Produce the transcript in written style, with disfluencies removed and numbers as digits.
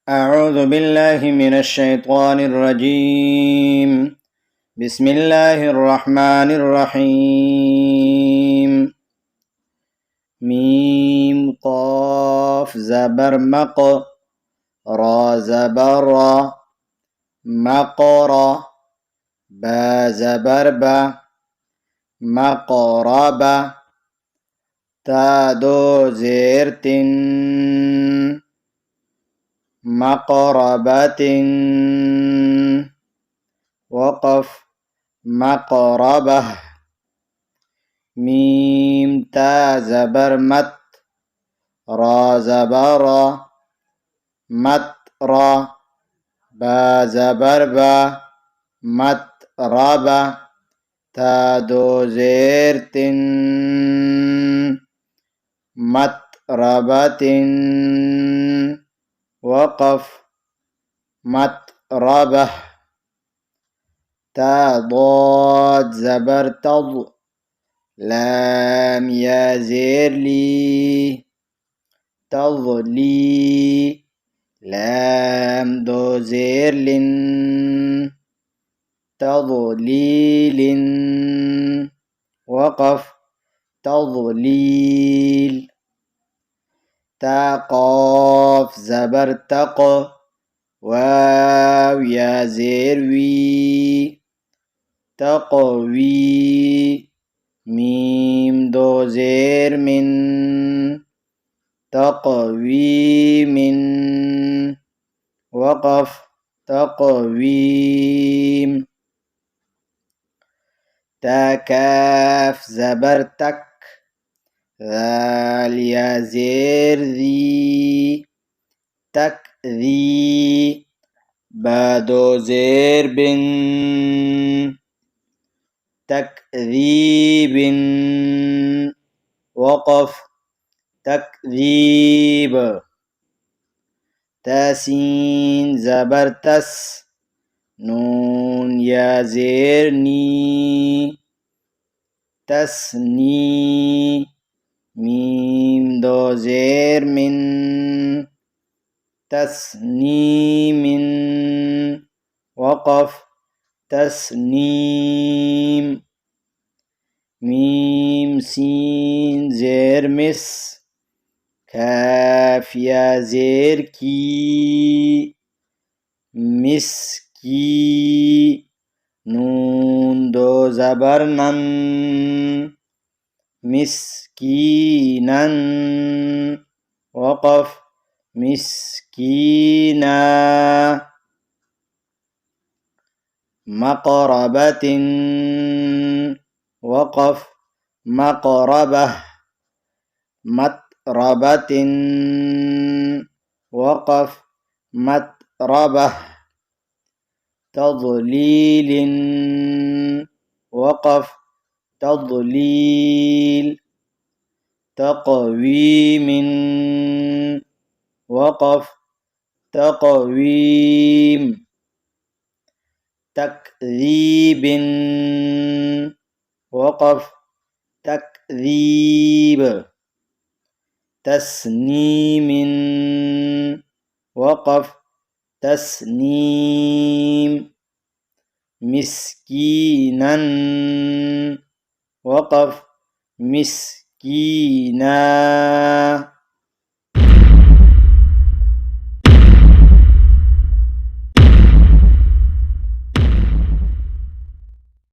أعوذ بالله من الشيطان الرجيم. بسم الله الرحمن الرحيم. ميم قاف زبر مق را زبر را مقر با زبر با مقرب تا دو زير تن مقربة وقف مقربة ميم تا زبر مت را زبر مت را با زبر با مت ربا تا دو زير تن مت ربة وقف مطربة تا ضاد زبر تض لام يا زير لي تضلي لام دو زير لن تضليل وقف تضليل تا قاف زبر تق واو يا زير وي تقوي ميم دو زير من تقوي من وقف تقويم تا كاف زبر تك ذال يا زير ذي تكذي بادو زير بن تكذيب وقف تكذيب تاسين زبر تس نون يا زير ني تسني ميم دو زير من تسنيم وقف تسنيم ميم سين زير مس كاف يا زير كي مسكي نون دو زبر نن مسكينا وقف مسكينا مقربة وقف مقربة مطربة وقف مطربة تضليل وقف تضليل تقويم وقف تقويم تكذيب وقف تكذيب تسنيم وقف تسنيم مسكينا وقف مسكينا